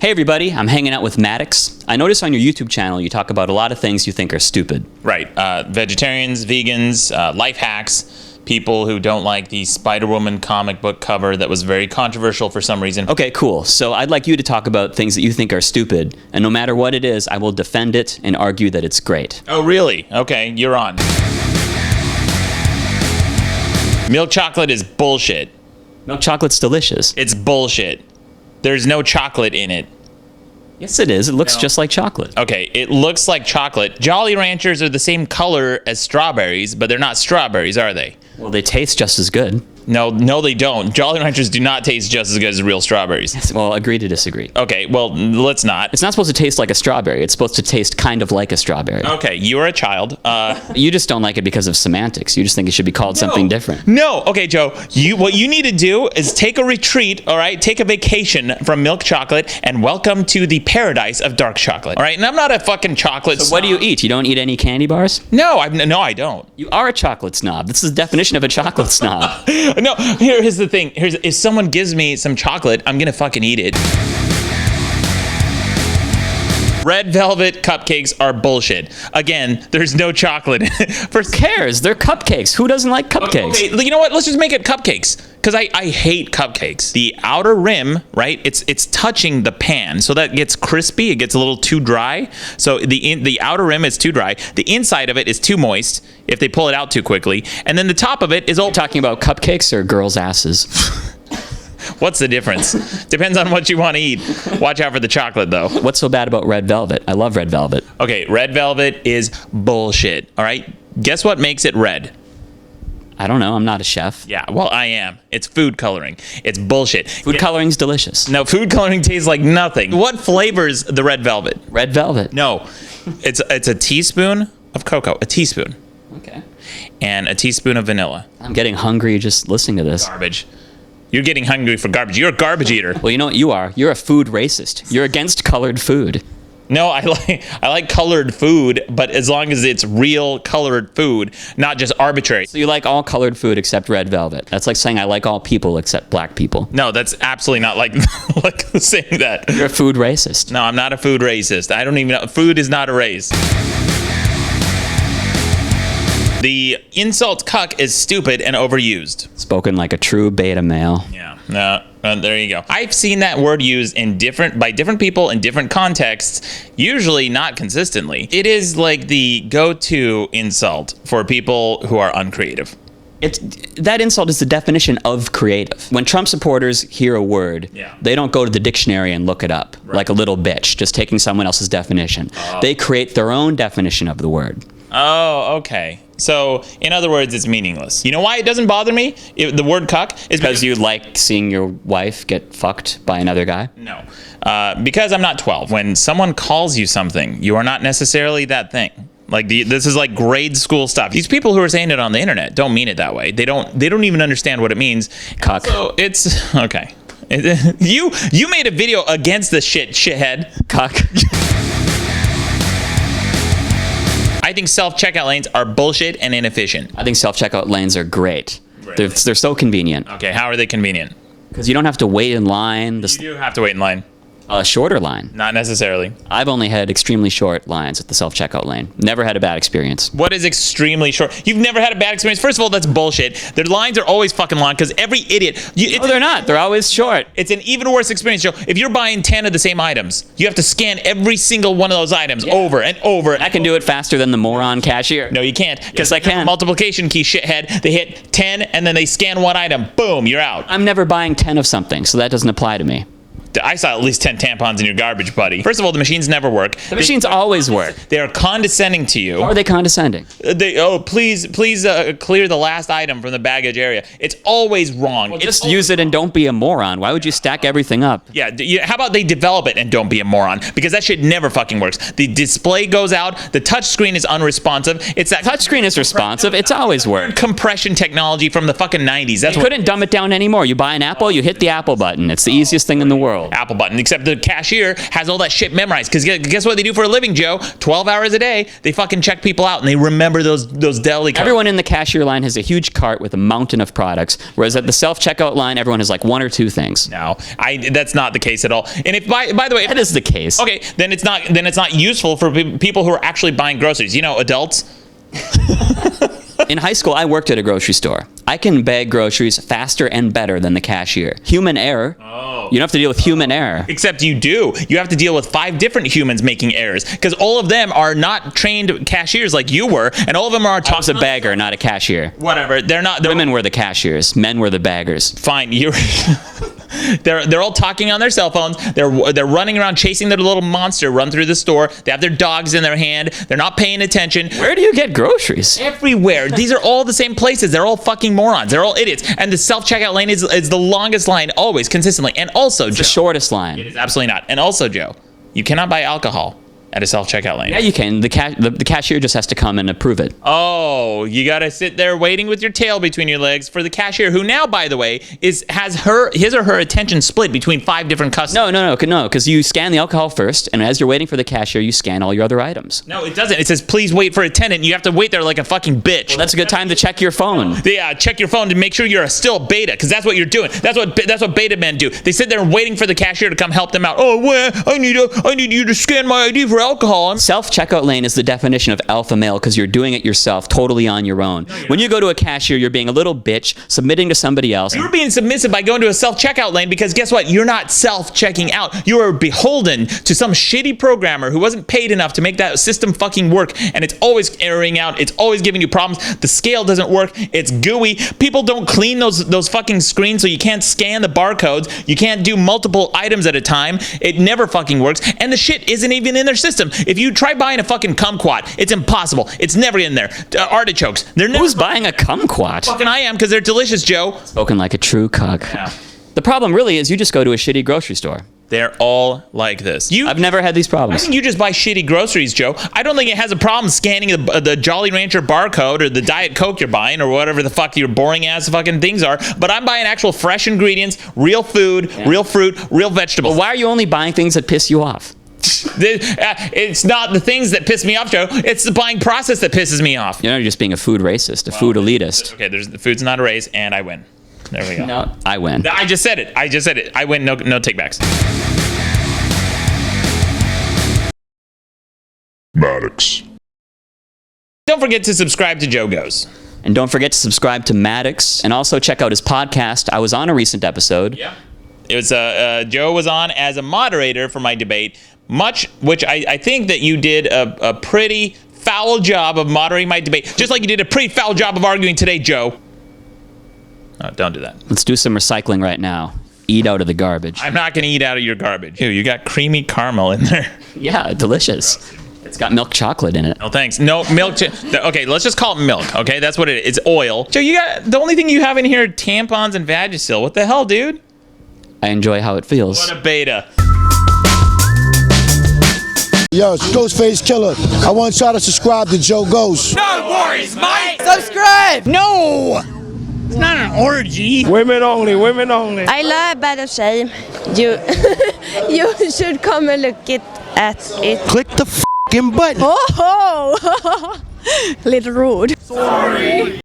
Hey everybody, I'm hanging out with Maddox. I noticed on your YouTube channel you talk about a lot of things you think are stupid. Right. Vegetarians, vegans, life hacks, people who don't like the Spider-Woman comic book cover that was very controversial for some reason. Okay, cool. So I'd like you to talk about things that you think are stupid, and no matter what it is, I will defend it and argue that it's great. Oh, really? Okay, you're on. Milk chocolate is bullshit. Milk chocolate's delicious. It's bullshit. There's no chocolate in it. Yes, it is. It looks just like chocolate. Okay, it looks like chocolate. Jolly Ranchers are the same color as strawberries, but they're not strawberries, are they? Well, they taste just as good. No, they don't. Jolly Ranchers do not taste just as good as real strawberries. Well, agree to disagree. Okay, well, let's not. It's not supposed to taste like a strawberry. It's supposed to taste kind of like a strawberry. Okay, you are a child. You just don't like it because of semantics. You just think it should be called something different. No, okay, Joe. What you need to do is take a retreat, all right? Take a vacation from milk chocolate and welcome to the paradise of dark chocolate, all right? And I'm not a fucking chocolate So what do you eat? You don't eat any candy bars? No, I don't. You are a chocolate snob. This is the definition of a chocolate snob. No, here's the thing. If someone gives me some chocolate, I'm gonna fucking eat it. Red velvet cupcakes are bullshit. Again, there's no chocolate in it. Who cares? They're cupcakes. Who doesn't like cupcakes? Okay, you know what? Let's just make it cupcakes. Because I hate cupcakes. The outer rim, right? It's touching the pan, so that gets crispy. It gets a little too dry. So the outer rim is too dry. The inside of it is too moist if they pull it out too quickly. And then the top of it is all. Talking about cupcakes or girls' asses? What's the difference? Depends on what you want to eat. Watch out for the chocolate, though. What's so bad about red velvet? I love red velvet. Okay, red velvet is bullshit. All right? Guess what makes it red? I don't know. I'm not a chef. Yeah, well, I am. It's food coloring. It's bullshit. Food coloring's delicious. No, food coloring tastes like nothing. What flavors the red velvet? Red velvet. No, it's a teaspoon of cocoa. A teaspoon. Okay. And a teaspoon of vanilla. I'm getting hungry just listening to this. Garbage. You're getting hungry for garbage. You're a garbage eater. Well, you know what you are? You're a food racist. You're against colored food. No, I like colored food, but as long as it's real colored food, not just arbitrary. So you like all colored food except red velvet. That's like saying I like all people except black people. No, that's absolutely not like saying that. You're a food racist. No, I'm not a food racist. I don't even know. Food is not a race. The insult cuck is stupid and overused. Spoken like a true beta male. Yeah, no, there you go. I've seen that word used by different people in different contexts, usually not consistently. It is like the go-to insult for people who are uncreative. That insult is the definition of creative. When Trump supporters hear a word, they don't go to the dictionary and look it up like a little bitch, just taking someone else's definition. They create their own definition of the word. Oh, okay. So, in other words, it's meaningless. You know why it doesn't bother me? The word cuck is because you like seeing your wife get fucked by another guy? No. Because I'm not 12. When someone calls you something, you are not necessarily that thing. Like this is like grade school stuff. These people who are saying it on the internet don't mean it that way. They don't even understand what it means. Cuck. So it's okay. You made a video against this shithead. Cuck. I think self-checkout lanes are bullshit and inefficient. I think self-checkout lanes are great. They're so convenient. Okay, how are they convenient? Because you don't have to wait in line. You do have to wait in line. A shorter line. Not necessarily. I've only had extremely short lines at the self-checkout lane. Never had a bad experience. What is extremely short? You've never had a bad experience? First of all, that's bullshit. Their lines are always fucking long because every idiot... No, they're not. They're always short. It's an even worse experience, Joe. If you're buying 10 of the same items, you have to scan every single one of those items over and over. I can do it faster than the moron cashier. No, you can't. Yes, I can. Multiplication key shithead. They hit 10 and then they scan one item. Boom, you're out. I'm never buying 10 of something, so that doesn't apply to me. I saw at least 10 tampons in your garbage, buddy. First of all, the machines never work. The machines always work. They are condescending to you. How are they condescending? Please clear the last item from the baggage area. It's always wrong. Well, just use it and don't be a moron. Why would you stack everything up? Yeah, how about they develop it and don't be a moron? Because that shit never fucking works. The display goes out. The touch screen is unresponsive. It's that touch screen is responsive. It's always worked. Compression technology from the fucking 90s. You couldn't dumb it down anymore. You buy an Apple, you hit the Apple button. It's the easiest thing in the world. world. Apple button. Except the cashier has all that shit memorized. Because guess what they do for a living, Joe? 12 hours a day, they fucking check people out and they remember those deli cards. Everyone in the cashier line has a huge cart with a mountain of products, whereas at the self-checkout line, everyone has like one or two things. No, that's not the case at all. And if by the way, That is the case. okay, then it's not useful for people who are actually buying groceries. You know, adults. In high school, I worked at a grocery store. I can bag groceries faster and better than the cashier. Human error. Oh. You don't have to deal with human error. Except you do. You have to deal with 5 different humans making errors because all of them are not trained cashiers like you were, and all of them are. I was a bagger, not a cashier. Whatever. They're not. Women were the cashiers. Men were the baggers. Fine. You're. They're all talking on their cell phones. They're running around chasing their little monster run through the store. They have their dogs in their hand. They're not paying attention. Where do you get groceries? Everywhere. These are all the same places. They're all fucking morons. They're all idiots. And the self-checkout lane is the longest line always, consistently. And also, The Joe, shortest line. it is absolutely not. And also, Joe, you cannot buy alcohol at a self-checkout lane. Yeah, you can. The cashier just has to come and approve it. Oh, you gotta sit there waiting with your tail between your legs for the cashier, who now, by the way, has his or her attention split between 5 different customers. No, because you scan the alcohol first, and as you're waiting for the cashier, you scan all your other items. No, it doesn't. It says, please wait for attendant. You have to wait there like a fucking bitch. Well, that's a good time to check your phone. Yeah, check your phone to make sure you're still beta, because that's what you're doing. That's what beta men do. They sit there waiting for the cashier to come help them out. Oh, well, I need you to scan my ID for alcohol. Self-checkout lane is the definition of alpha male because you're doing it yourself, totally on your own. When you go to a cashier, you're being a little bitch, submitting to somebody else. You're being submissive by going to a self-checkout lane because guess what? You're not self-checking out. You are beholden to some shitty programmer who wasn't paid enough to make that system fucking work, and it's always erroring out. It's always giving you problems. The scale doesn't work. It's gooey. People don't clean those fucking screens, so you can't scan the barcodes. You can't do multiple items at a time. It never fucking works, and the shit isn't even in their system. If you try buying a fucking kumquat, it's impossible. It's never in there. Artichokes, they're never. Who's buying a kumquat? Fucking I am, because they're delicious, Joe. Spoken like a true cuck. Yeah. The problem really is you just go to a shitty grocery store. They're all like this. I've never had these I problems. think you just buy shitty groceries, Joe. I don't think it has a problem scanning the Jolly Rancher barcode or the Diet Coke you're buying or whatever the fuck your boring ass fucking things are. But I'm buying actual fresh ingredients, real food, real fruit, real vegetables. Well, why are you only buying things that piss you off? It's not the things that piss me off, Joe. It's the buying process that pisses me off. You're just being a food racist, a food elitist. Okay, the food's not a race, and I win. There we go. No, I win. I just said it. I win. No takebacks. Maddox. Don't forget to subscribe to Joe Goes. And don't forget to subscribe to Maddox and also check out his podcast. I was on a recent episode. Yeah. It was Joe was on as a moderator for my debate, which I think that you did a pretty foul job of moderating my debate, just like you did a pretty foul job of arguing today, Joe. Don't do that. Let's do some recycling right now. Eat out of the garbage. I'm not going to eat out of your garbage. Ew, you got creamy caramel in there. Yeah, delicious. It's got milk chocolate in it. No, thanks. No milk. Okay, let's just call it milk. Okay, that's what it is. It's oil. Joe, you got the only thing you have in here are tampons and Vagisil. What the hell, dude? I enjoy how it feels. What a beta. Yo, it's Ghostface Killer. I want y'all to subscribe to Joe Goes. No worries, Mike. Subscribe! No. It's not an orgy. Women only, women only. I love Bad of Shame. You you should come and look at it. Click the f***ing button. Oh, little rude. Sorry.